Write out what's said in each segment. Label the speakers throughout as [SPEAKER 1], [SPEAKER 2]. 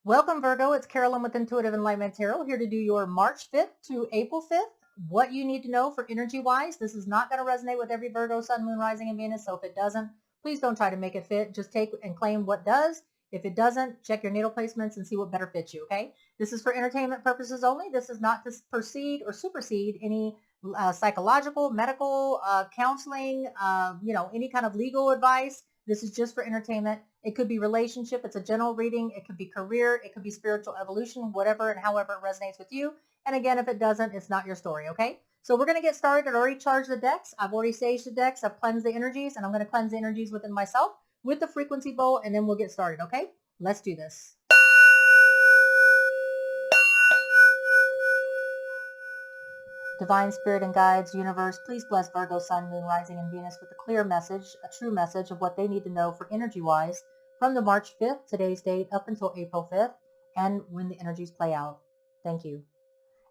[SPEAKER 1] Welcome, Virgo. It's Carolyn with Intuitive Enlightenment Tarot, here to do your March 5th to April 5th. What you need to know for energy-wise. This is not going to resonate with every Virgo, Sun, Moon, Rising, and Venus, so if it doesn't, please don't try to make it fit. Just take and claim what does. If it doesn't, check your natal placements and see what better fits you, okay? This is for entertainment purposes only. This is not to precede or supersede any psychological, medical, counseling, any kind of legal advice. This is just for entertainment. It could be relationship. It's a general reading. It could be career. It could be spiritual evolution, whatever and however it resonates with you. And again, if it doesn't, it's not your story, okay? So we're going to get started. I've already charged the decks. I've already saged the decks. I've cleansed the energies, and I'm going to cleanse the energies within myself with the frequency bowl, and then we'll get started, okay? Let's do this. Divine Spirit and guides, universe, please bless Virgo, Sun, Moon, Rising, and Venus with a clear message, a true message of what they need to know for energy-wise from the March 5th, today's date, up until April 5th, and when the energies play out. Thank you.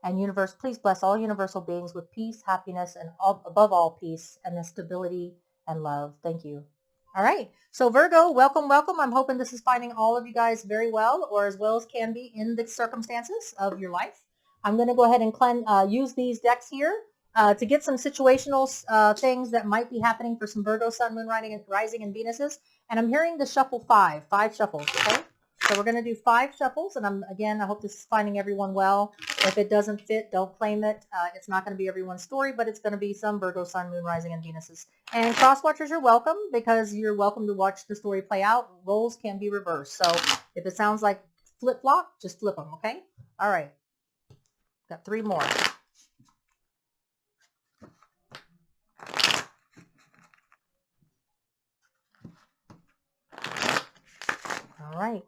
[SPEAKER 1] And universe, please bless all universal beings with peace, happiness, and above all peace, and the stability and love. Thank you. All right. So Virgo, welcome, welcome. I'm hoping this is finding all of you guys very well, or as well as can be in the circumstances of your life. I'm going to go ahead and use these decks here to get some situational things that might be happening for some Virgo, Sun, Moon, Rising, and Venuses. And I'm hearing the shuffle five shuffles, okay? So we're going to do 5 shuffles, and I hope this is finding everyone well. If it doesn't fit, don't claim it. It's not going to be everyone's story, but it's going to be some Virgo, Sun, Moon, Rising, and Venuses. And cross-watchers are welcome, because you're welcome to watch the story play out. Roles can be reversed. So if it sounds like flip-flop, just flip them, okay? All right. Got 3 more. All right.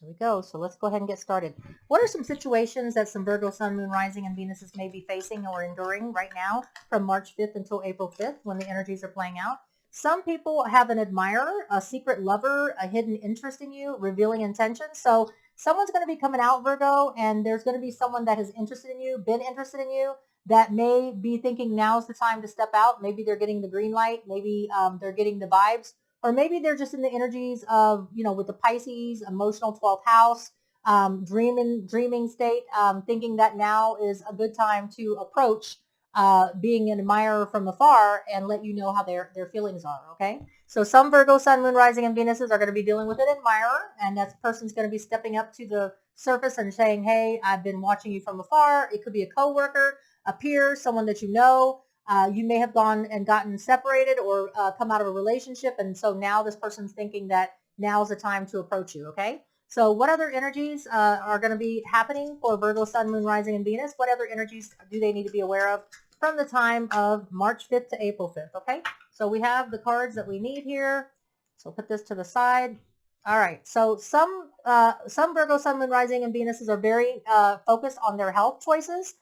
[SPEAKER 1] Here we go. So let's go ahead and get started. What are some situations that some Virgo, Sun, Moon, Rising, and Venuses may be facing or enduring right now from March 5th until April 5th when the energies are playing out? Some people have an admirer, a secret lover, a hidden interest in you, revealing intentions. So someone's going to be coming out, Virgo, and there's going to be someone that is interested in you, been interested in you, that may be thinking now's the time to step out. Maybe they're getting the green light. Maybe they're getting the vibes. Or maybe they're just in the energies of, with the Pisces, emotional 12th house, dreaming state, thinking that now is a good time to approach being an admirer from afar and let you know how their feelings are, okay? So some Virgo, Sun, Moon, Rising, and Venuses are going to be dealing with an admirer, and that person's going to be stepping up to the surface and saying, hey, I've been watching you from afar. It could be a coworker, a peer, someone that you know. You may have gone and gotten separated or come out of a relationship, and so now this person's thinking that now's the time to approach you, okay? So what other energies are going to be happening for Virgo, Sun, Moon, Rising, and Venus? What other energies do they need to be aware of from the time of March 5th to April 5th, okay? So we have the cards that we need here. So put this to the side. All right, so some Virgo, Sun, Moon, Rising, and Venuses are very focused on their health choices.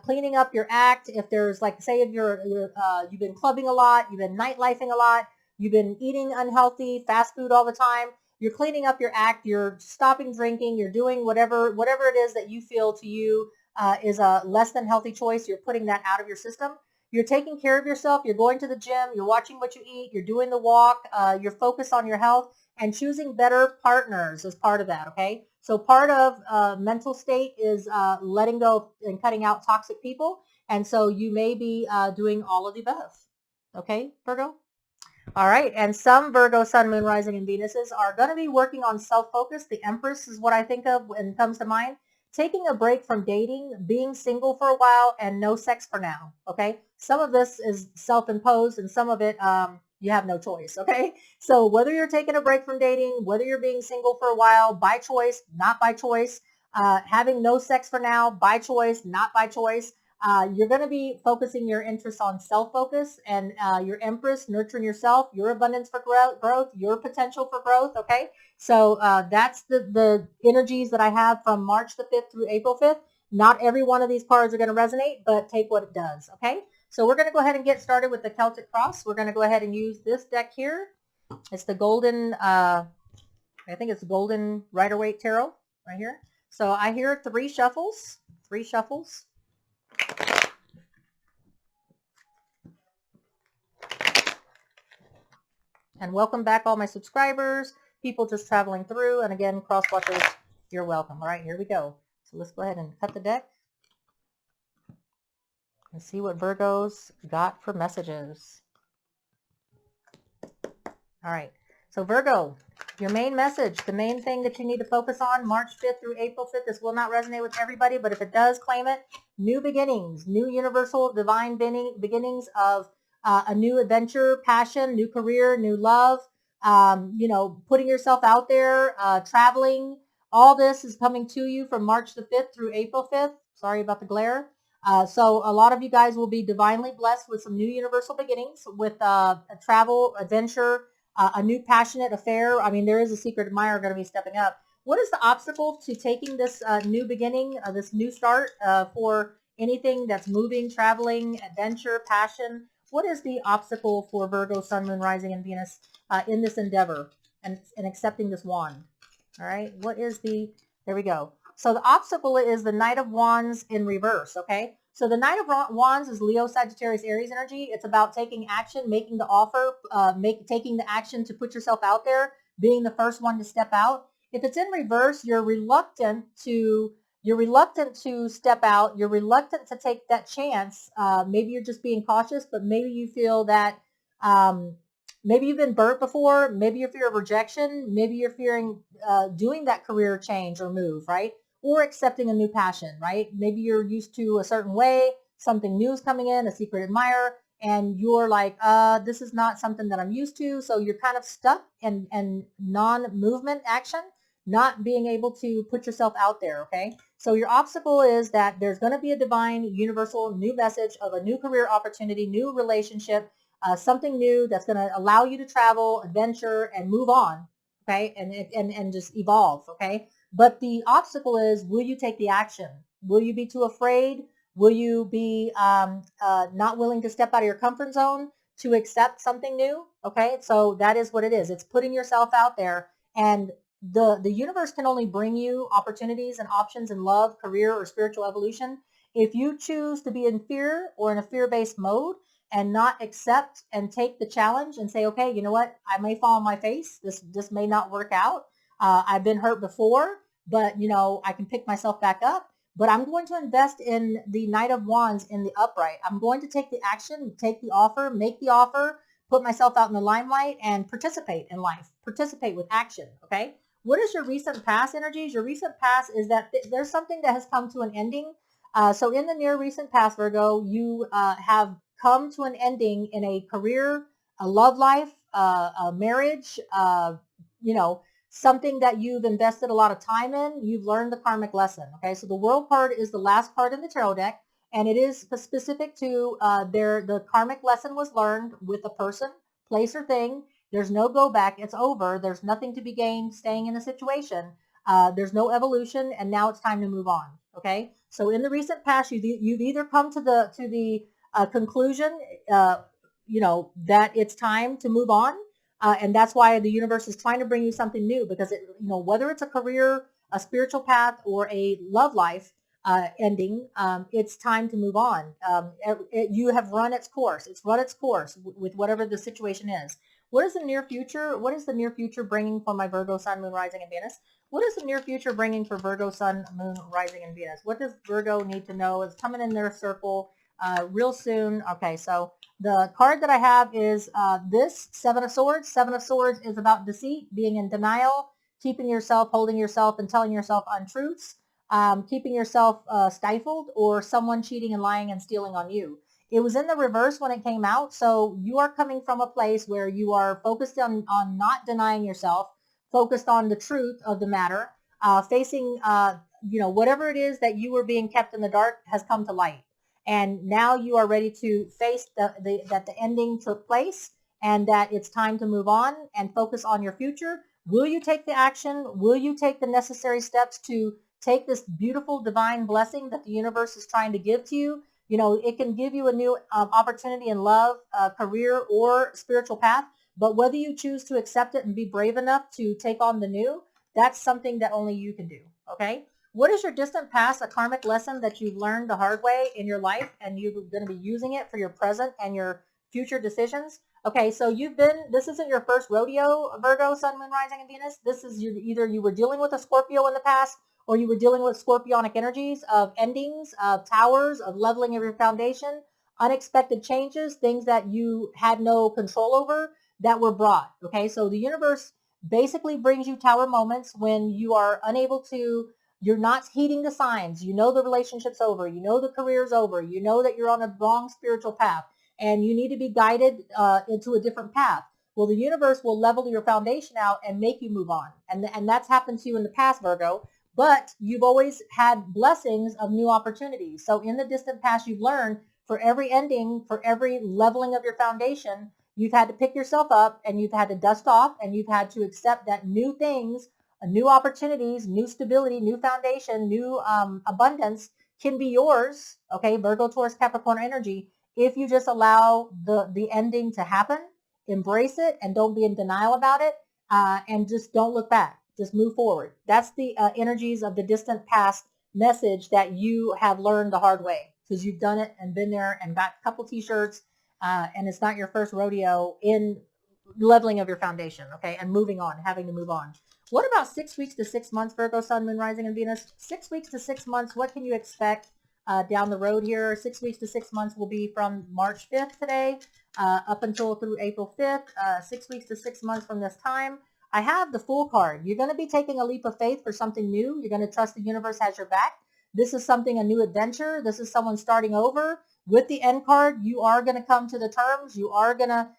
[SPEAKER 1] Cleaning up your act. If there's, like, say if you've been clubbing a lot, you've been nightlifing a lot, you've been eating unhealthy, fast food all the time, you're cleaning up your act, you're stopping drinking, you're doing whatever it is that you feel to you is a less than healthy choice. You're putting that out of your system. You're taking care of yourself. You're going to the gym. You're watching what you eat. You're doing the walk. You're focused on your health and choosing better partners as part of that, okay? So part of mental state is letting go and cutting out toxic people. And so you may be doing all of the above. Okay, Virgo? All right. And some Virgo, Sun, Moon, Rising, and Venuses are going to be working on self-focus. The Empress is what I think of when it comes to mind. Taking a break from dating, being single for a while, and no sex for now. Okay? Some of this is self-imposed, and some of it you have no choice, okay? So whether you're taking a break from dating, whether you're being single for a while, by choice, not by choice, having no sex for now, by choice, not by choice, you're going to be focusing your interest on self-focus and your Empress, nurturing yourself, your abundance for growth, your potential for growth, okay? So that's the energies that I have from March the 5th through April 5th. Not every one of these cards are going to resonate, but take what it does, okay? So we're going to go ahead and get started with the Celtic Cross. We're going to go ahead and use this deck here. It's the golden, I think it's golden Rider-Waite Tarot right here. So I hear 3 shuffles. And welcome back all my subscribers, people just traveling through, and again, cross watchers, You're welcome. All right, here we go. So let's go ahead and cut the deck and see what Virgos got for messages. All right. So Virgo, your main message, the main thing that you need to focus on, March 5th through April 5th, this will not resonate with everybody, but if it does, claim it. New beginnings, new universal divine beginnings of a new adventure, passion, new career, new love, putting yourself out there, traveling. All this is coming to you from March the 5th through April 5th. Sorry about the glare. So a lot of you guys will be divinely blessed with some new universal beginnings with a travel, adventure, a new passionate affair. I mean, there is a secret admirer going to be stepping up. What is the obstacle to taking this new beginning, this new start for anything that's moving, traveling, adventure, passion? What is the obstacle for Virgo, Sun, Moon, Rising, and Venus in this endeavor and accepting this wand? All right. What is the, there we go. So the obstacle is the Knight of Wands in reverse, okay? So the Knight of Wands is Leo, Sagittarius, Aries energy. It's about taking action, making the offer, taking the action to put yourself out there, being the first one to step out. If it's in reverse, you're reluctant to step out. You're reluctant to take that chance. Maybe you're just being cautious, but maybe you feel that maybe you've been burnt before. Maybe you fear of rejection. Maybe you're fearing doing that career change or move, right? Or accepting a new passion, right? Maybe you're used to a certain way, something new is coming in, a secret admirer, and you're like, this is not something that I'm used to. So you're kind of stuck in non-movement action, not being able to put yourself out there, okay? So your obstacle is that there's going to be a divine, universal, new message of a new career opportunity, new relationship, something new that's going to allow you to travel, adventure, and move on, okay? And just evolve, okay? But the obstacle is, will you take the action? Will you be too afraid? Will you be not willing to step out of your comfort zone to accept something new? Okay, so that is what it is. It's putting yourself out there, and the universe can only bring you opportunities and options in love, career, or spiritual evolution. If you choose to be in fear or in a fear-based mode and not accept and take the challenge and say, okay, you know what? I may fall on my face. This may not work out. I've been hurt before, but I can pick myself back up. But I'm going to invest in the Knight of Wands in the upright. I'm going to take the action, take the offer, make the offer, put myself out in the limelight, and participate in life. Participate with action, okay? What is your recent past energies? Your recent past is that there's something that has come to an ending. So in the near recent past, Virgo, you have come to an ending in a career, a love life, a marriage, something that you've invested a lot of time in. You've learned the karmic lesson. Okay, so the World card is the last card in the tarot deck, and it is specific to the karmic lesson was learned with a person, place, or thing. There's no go back. It's over. There's nothing to be gained staying in a situation. There's no evolution, and now it's time to move on. Okay, so in the recent past, you've either come to the conclusion, that it's time to move on. And that's why the universe is trying to bring you something new, because whether it's a career, a spiritual path, or a love life ending, it's time to move on. You have run its course. It's run its course with whatever the situation is. What is the near future? What is the near future bringing for my Virgo, Sun, Moon, Rising, and Venus? What is the near future bringing for Virgo, Sun, Moon, Rising, and Venus? What does Virgo need to know? It's coming in their circle real soon. Okay, so the card that I have is this Seven of Swords. Seven of Swords is about deceit, being in denial, keeping yourself, holding yourself, and telling yourself untruths, keeping yourself stifled, or someone cheating and lying and stealing on you. It was in the reverse when it came out, so you are coming from a place where you are focused on not denying yourself, focused on the truth of the matter, facing, whatever it is that you were being kept in the dark has come to light. And now you are ready to face that the ending took place, and that it's time to move on and focus on your future. Will you take the action? Will you take the necessary steps to take this beautiful divine blessing that the universe is trying to give to you? It can give you a new opportunity in love, career, or spiritual path. But whether you choose to accept it and be brave enough to take on the new, that's something that only you can do, okay? What is your distant past, a karmic lesson that you've learned the hard way in your life, and you're going to be using it for your present and your future decisions? Okay, so this isn't your first rodeo, Virgo, Sun, Moon, Rising, and Venus. This is either you were dealing with a Scorpio in the past, or you were dealing with scorpionic energies of endings, of towers, of leveling of your foundation, unexpected changes, things that you had no control over that were brought. Okay, so the universe basically brings you tower moments when you are unable to, you're not heeding the signs. You know the relationship's over. You know the career's over. You know that you're on a wrong spiritual path and you need to be guided into a different path. Well, the universe will level your foundation out and make you move on. And that's happened to you in the past, Virgo. But you've always had blessings of new opportunities. So in the distant past, you've learned for every ending, for every leveling of your foundation, you've had to pick yourself up and you've had to dust off and you've had to accept that new things, new opportunities, new stability, new foundation, new abundance can be yours. Okay, Virgo, Taurus, Capricorn energy, if you just allow the ending to happen, embrace it, and don't be in denial about it, and just don't look back. Just move forward. That's the energies of the distant past message that you have learned the hard way because you've done it and been there and got a couple t-shirts, and it's not your first rodeo in leveling of your foundation, okay, and moving on, having to move on. What about 6 weeks to 6 months, Virgo, Sun, Moon, Rising, and Venus? 6 weeks to 6 months, what can you expect down the road here? 6 weeks to 6 months will be from March 5th today up until through April 5th. 6 weeks to 6 months from this time. I have the Fool card. You're going to be taking a leap of faith for something new. You're going to trust the universe has your back. This is something, a new adventure. This is someone starting over. With the End card, you are going to come to the terms. You are going to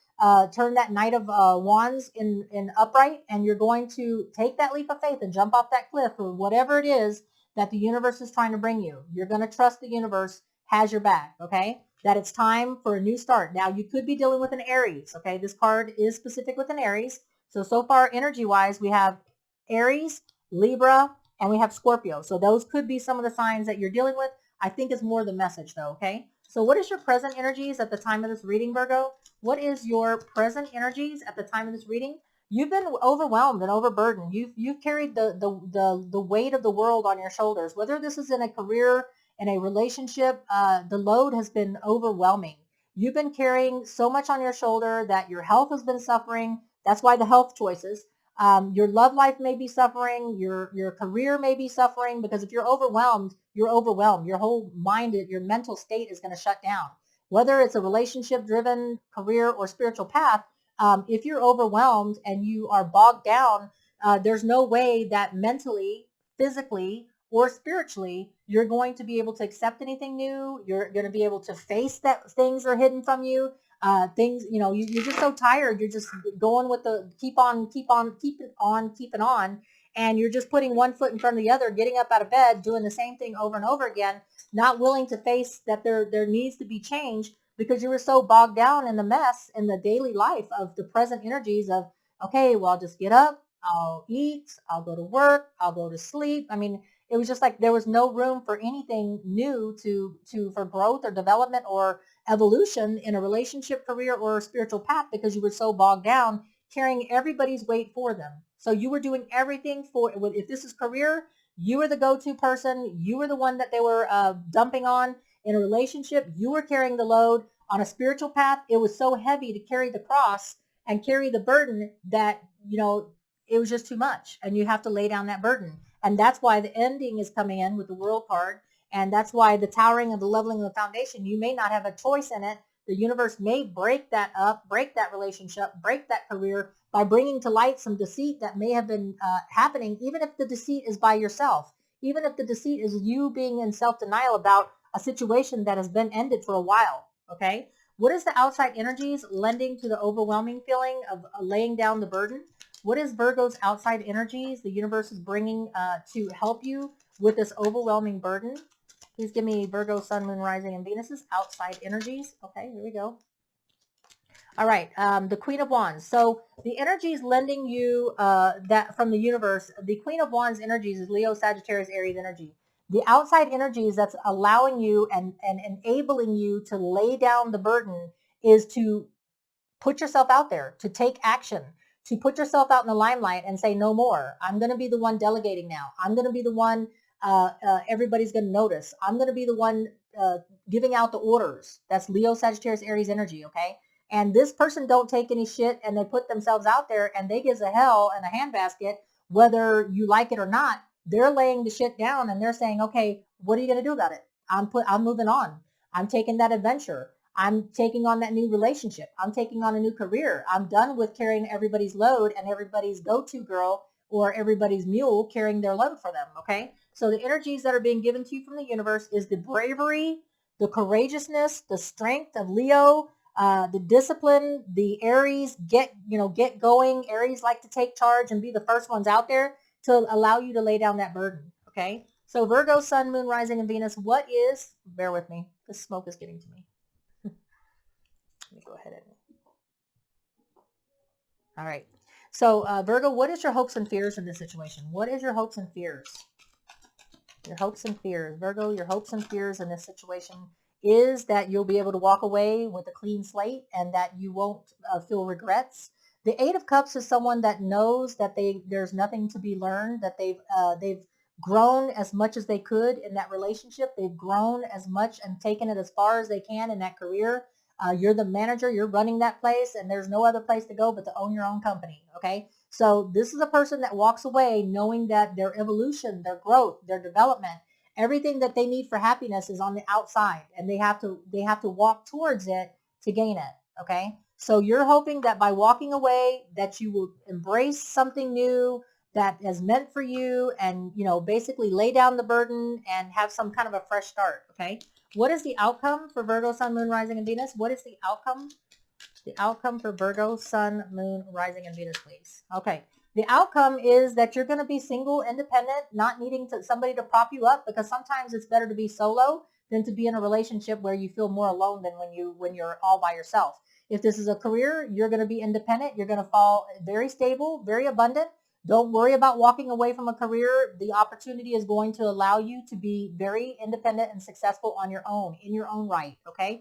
[SPEAKER 1] turn that Knight of Wands in upright, and you're going to take that leap of faith and jump off that cliff or whatever it is that the universe is trying to bring you. You're going to trust the universe has your back, okay? That it's time for a new start. Now, you could be dealing with an Aries, okay? This card is specific with an Aries. So far, energy-wise, we have Aries, Libra, and we have Scorpio. So those could be some of the signs that you're dealing with. I think it's more the message, though, okay? So what is your present energies at the time of this reading, Virgo? What is your present energies at the time of this reading? You've been overwhelmed and overburdened. You've carried the weight of the world on your shoulders. Whether this is in a career, in a relationship, the load has been overwhelming. You've been carrying so much on your shoulder that your health has been suffering. That's why the health choices. Your love life may be suffering. Your career may be suffering, because if you're overwhelmed, you're overwhelmed. Your whole mind, your mental state is going to shut down. Whether it's a relationship-driven career or spiritual path, if you're overwhelmed and you are bogged down, there's no way that mentally, physically, or spiritually, you're going to be able to accept anything new. You're going to be able to face that things are hidden from you. Things, you're just so tired. You're just going with the keeping on. And you're just putting one foot in front of the other, getting up out of bed, doing the same thing over and over again, not willing to face that there needs to be change because you were so bogged down in the mess in the daily life of the present energies of, okay, well, I'll just get up, I'll eat, I'll go to work, I'll go to sleep. I mean, it was just like there was no room for anything new for growth or development or evolution in a relationship, career, or a spiritual path because you were so bogged down carrying everybody's weight for them. So you were doing everything for, if this is career, you were the go-to person. You were the one that they were dumping on. In a relationship, you were carrying the load. On a spiritual path, it was so heavy to carry the cross and carry the burden that, it was just too much. And you have to lay down that burden. And that's why the ending is coming in with the World card. And that's why the towering of the leveling of the foundation, you may not have a choice in it. The universe may break that up, break that relationship, break that career by bringing to light some deceit that may have been happening, even if the deceit is by yourself, even if the deceit is you being in self-denial about a situation that has been ended for a while, okay? What is the outside energies lending to the overwhelming feeling of laying down the burden? What is Virgo's outside energies the universe is bringing to help you with this overwhelming burden? Please give me Virgo, Sun, Moon, Rising, and Venus's outside energies. Okay, here we go. All right, the Queen of Wands. So the energies lending you that from the universe, the Queen of Wands energies is Leo, Sagittarius, Aries energy. The outside energies that's allowing you and enabling you to lay down the burden is to put yourself out there, to take action, to put yourself out in the limelight and say, no more. I'm going to be the one delegating now. I'm going to be the one everybody's going to notice. I'm going to be the one giving out the orders. That's Leo, Sagittarius, Aries energy, okay? And this person don't take any shit, and they put themselves out there, and they gives a hell and a handbasket, whether you like it or not. They're laying the shit down, and they're saying, okay, what are you going to do about it? I'm moving on. I'm taking that adventure. I'm taking on that new relationship. I'm taking on a new career. I'm done with carrying everybody's load and everybody's go-to girl or everybody's mule carrying their load for them. Okay. So the energies that are being given to you from the universe is the bravery, the courageousness, the strength of Leo, the discipline, the Aries, get going. Aries like to take charge and be the first ones out there to allow you to lay down that burden. Okay. So Virgo, Sun, Moon, Rising, and Venus, bear with me, the smoke is getting to me. Let me go ahead and, all right. So Virgo, what is your hopes and fears in this situation? What is your hopes and fears? Your hopes and fears. Virgo, your hopes and fears in this situation is that you'll be able to walk away with a clean slate and that you won't feel regrets. The Eight of Cups is someone that knows that there's nothing to be learned, that they've grown as much as they could in that relationship. They've grown as much and taken it as far as they can in that career. You're the manager, you're running that place, and there's no other place to go but to own your own company. Okay. So this is a person that walks away knowing that their evolution, their growth, their development, everything that they need for happiness is on the outside, and they have to walk towards it to gain it. Okay. So you're hoping that by walking away that you will embrace something new that is meant for you, and basically lay down the burden and have some kind of a fresh start. Okay. What is the outcome for Virgo, Sun, Moon, Rising, and Venus? What is the outcome? The outcome for Virgo, Sun, Moon, Rising, and Venus, please. Okay. The outcome is that you're going to be single, independent, not needing somebody to prop you up, because sometimes it's better to be solo than to be in a relationship where you feel more alone than when you're all by yourself. If this is a career, you're going to be independent. You're going to fall very stable, very abundant. Don't worry about walking away from a career. The opportunity is going to allow you to be very independent and successful on your own, in your own right. Okay.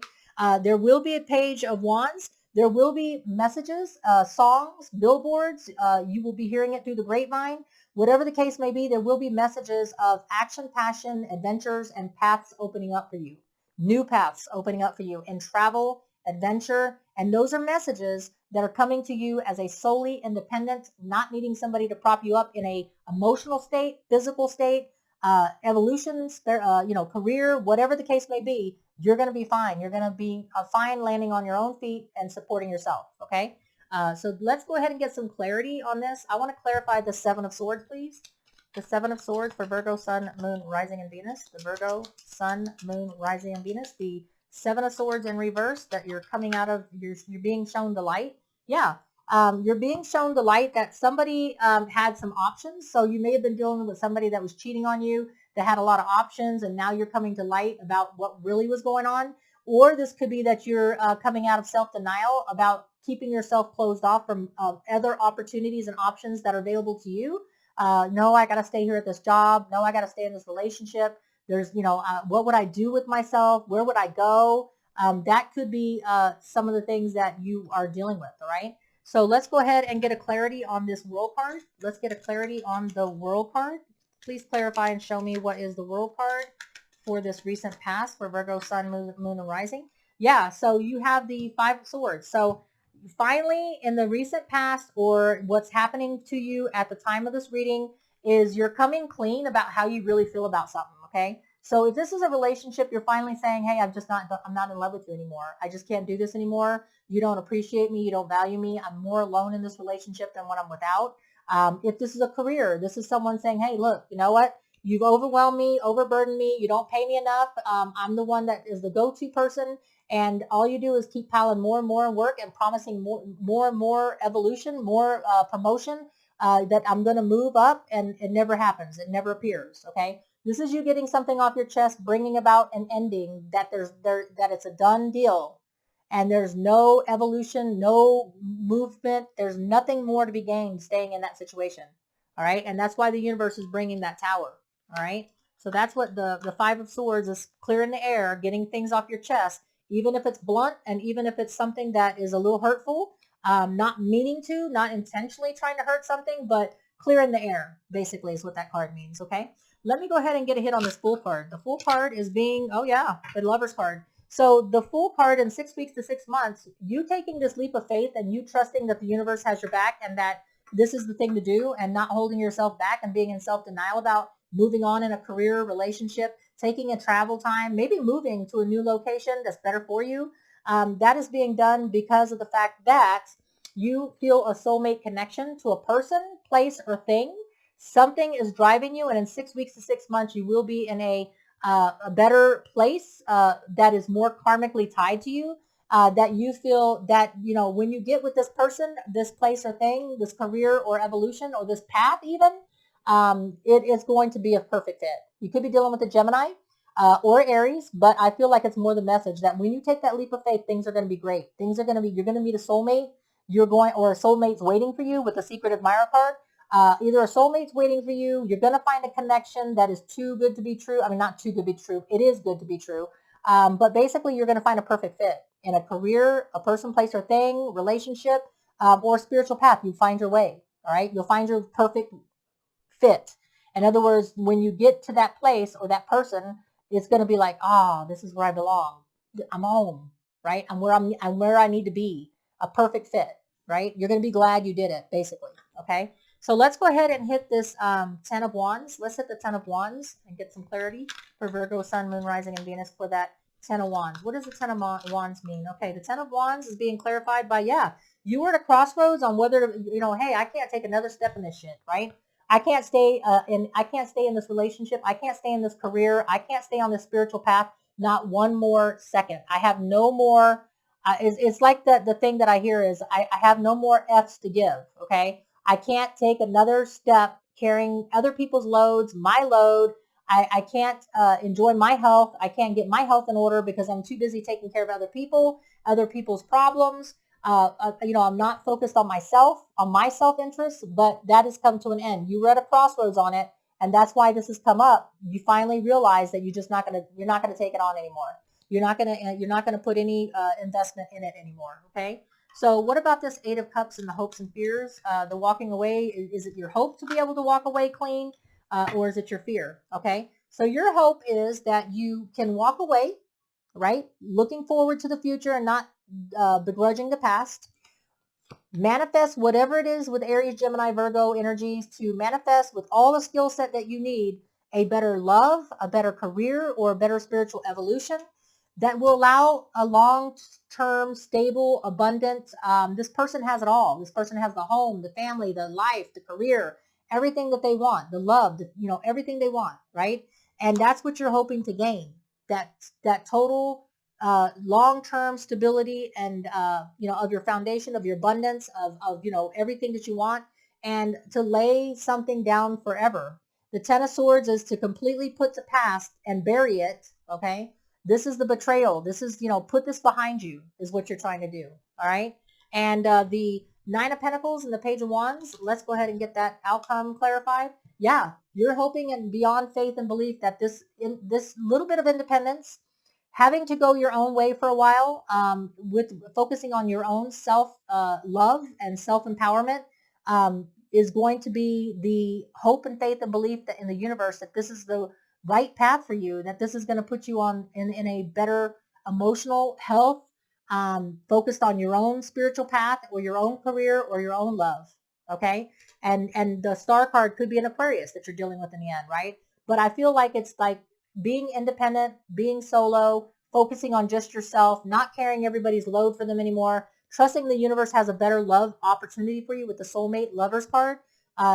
[SPEAKER 1] There will be a Page of Wands. There will be messages, songs, billboards. You will be hearing it through the grapevine. Whatever the case may be, there will be messages of action, passion, adventures, and paths opening up for you. New paths opening up for you in travel, adventure, and those are messages that are coming to you as a solely independent, not needing somebody to prop you up in a emotional state, physical state, evolution, career, whatever the case may be. You're going to be fine. You're going to be fine landing on your own feet and supporting yourself. Okay. So let's go ahead and get some clarity on this. I want to clarify the Seven of Swords, please. The Seven of Swords for Virgo, Sun, Moon, Rising, and Venus. The Virgo, Sun, Moon, Rising, and Venus. The Seven of Swords in reverse, that you're coming out of, you're being shown the light. Yeah. You're being shown the light that somebody had some options. So you may have been dealing with somebody that was cheating on you, that had a lot of options, and now you're coming to light about what really was going on. Or this could be that you're coming out of self-denial about keeping yourself closed off from other opportunities and options that are available to you. No, I got to stay here at this job. No, I got to stay in this relationship. There's, what would I do with myself? Where would I go? That could be some of the things that you are dealing with, all right? So let's go ahead and get a clarity on this World card. Let's get a clarity on the World card. Please clarify and show me what is the World card for this recent past for Virgo, Sun, Moon, and Rising. Yeah, so you have the Five of Swords. So finally, in the recent past, or what's happening to you at the time of this reading, is you're coming clean about how you really feel about something, okay? So if this is a relationship, you're finally saying, hey, I'm not in love with you anymore. I just can't do this anymore. You don't appreciate me. You don't value me. I'm more alone in this relationship than when I'm without. If this is a career, this is someone saying, hey, look, you know what? You've overwhelmed me, overburdened me. You don't pay me enough. I'm the one that is the go-to person. And all you do is keep piling more and more work and promising more and more evolution, more promotion, that I'm going to move up, and it never happens. It never appears. Okay. This is you getting something off your chest, bringing about an ending, that that it's a done deal. And there's no evolution, no movement. There's nothing more to be gained staying in that situation. All right. And that's why the universe is bringing that Tower. All right. So that's what the Five of Swords is, clearing the air, getting things off your chest, even if it's blunt and even if it's something that is a little hurtful, not meaning to, not intentionally trying to hurt something, but clearing the air basically is what that card means. Okay. Let me go ahead and get a hit on this Fool card. The Fool card is being, oh yeah, the Lover's card. So the Fool card in 6 weeks to 6 months, you taking this leap of faith and you trusting that the universe has your back and that this is the thing to do and not holding yourself back and being in self-denial about moving on in a career, relationship, taking a travel time, maybe moving to a new location that's better for you. That is being done because of the fact that you feel a soulmate connection to a person, place, or thing. Something is driving you, and in 6 weeks to 6 months, you will be in a better place that is more karmically tied to you. That you feel that, you know, when you get with this person, this place or thing, this career or evolution or this path even, it is going to be a perfect fit. You could be dealing with a Gemini or Aries, but I feel like it's more the message that when you take that leap of faith, things are going to be great. Things are going to be, you're going to meet a soulmate, or a soulmate's waiting for you with the Secret Admirer card. Either a soulmate's waiting for you, you're going to find a connection that is too good to be true. I mean, not too good to be true. It is good to be true. But basically, you're going to find a perfect fit in a career, a person, place, or thing, relationship, or spiritual path. You find your way. All right. You'll find your perfect fit. In other words, when you get to that place or that person, it's going to be like, oh, this is where I belong. I'm home, right? I'm where I need to be. A perfect fit, right? You're going to be glad you did it, basically. Okay. So let's go ahead and hit this 10 of Wands. Let's hit the 10 of Wands and get some clarity for Virgo, Sun, Moon, Rising, and Venus for that 10 of Wands. What does the 10 of Wands mean? Okay, the 10 of Wands is being clarified by, yeah, you were at a crossroads on whether to, you know, hey, I can't take another step in this shit, right? I can't stay in this relationship. I can't stay in this career. I can't stay on this spiritual path. Not one more second. I have no more. It's like the thing that I hear is I have no more F's to give. Okay. I can't take another step carrying other people's loads, my load. I can't enjoy my health. I can't get my health in order because I'm too busy taking care of other people, other people's problems. You know, I'm not focused on myself, on my self-interest, but that has come to an end. You were at a crossroads on it, and that's why this has come up. You finally realize that you're not gonna take it on anymore. You're not gonna put any investment in it anymore. Okay. So what about this Eight of Cups and the hopes and fears? The walking away, is it your hope to be able to walk away clean, or is it your fear? Okay. So your hope is that you can walk away, right? Looking forward to the future and not begrudging the past. Manifest whatever it is with Aries, Gemini, Virgo energies to manifest with all the skill set that you need a better love, a better career, or a better spiritual evolution that will allow a long-term, stable, abundant. This person has it all. This person has the home, the family, the life, the career, everything that they want, the love, you know, everything they want, right? And that's what you're hoping to gain. That total long-term stability and you know, of your foundation, of your abundance, of you know, everything that you want, and to lay something down forever. The Ten of Swords is to completely put to past and bury it. Okay, this is the betrayal. This is, you know, put this behind you is what you're trying to do. All right, and the Nine of Pentacles and the Page of Wands. Let's go ahead and get that outcome clarified. Yeah, you're hoping and beyond faith and belief that this little bit of independence, having to go your own way for a while, with focusing on your own self love and self empowerment, is going to be the hope and faith and belief that in the universe that this is the right path for you, that this is going to put you on in a better emotional health, focused on your own spiritual path or your own career or your own love. Okay, and the star card could be an Aquarius that you're dealing with in the end, right? But I feel like it's like being independent, being solo, focusing on just yourself, not carrying everybody's load for them anymore, trusting the universe has a better love opportunity for you with the soulmate lovers card.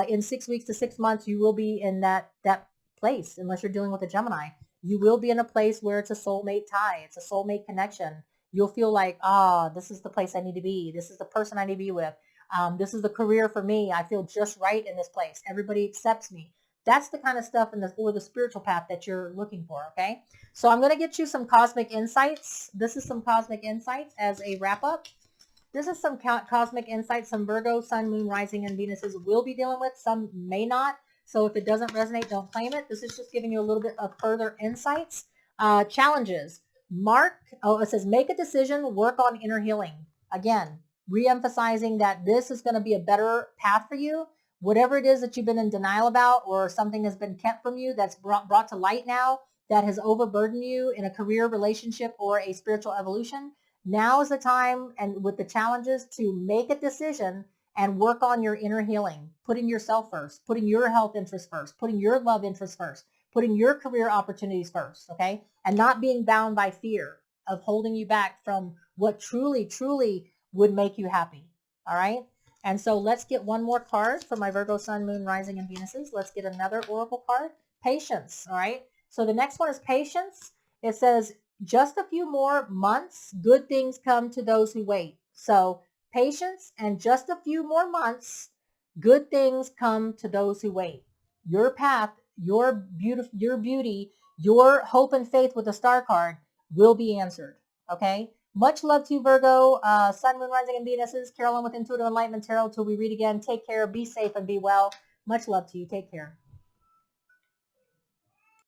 [SPEAKER 1] In 6 weeks to 6 months, you will be in that place, unless you're dealing with a Gemini. You will be in a place where it's a soulmate tie. It's a soulmate connection. You'll feel like, this is the place I need to be. This is the person I need to be with. This is the career for me. I feel just right in this place. Everybody accepts me. That's the kind of stuff or the spiritual path that you're looking for, okay? So I'm going to get you some cosmic insights. This is some cosmic insights as a wrap up. This is some cosmic insights some Virgo, Sun, Moon, Rising, and Venuses will be dealing with. Some may not. So if it doesn't resonate, don't claim it. This is just giving you a little bit of further insights. Challenges. It says make a decision, work on inner healing. Again, re-emphasizing that this is going to be a better path for you. Whatever it is that you've been in denial about or something has been kept from you that's brought to light now, that has overburdened you in a career, relationship, or a spiritual evolution, now is the time, and with the challenges, to make a decision and work on your inner healing, putting yourself first, putting your health interests first, putting your love interests first, putting your career opportunities first, okay? And not being bound by fear of holding you back from what truly, truly would make you happy, all right? And so let's get one more card for my Virgo, Sun, Moon, Rising, and Venuses. Let's get another oracle card. Patience, all right? So the next one is patience. It says, just a few more months, good things come to those who wait. So patience and just a few more months, good things come to those who wait. Your path, your beauty, your hope and faith with the star card will be answered, okay? Much love to you, Virgo, Sun, Moon, Rising, and Venuses. Carolyn with Intuitive Enlightenment Tarot. Till we read again, take care, be safe, and be well. Much love to you. Take care.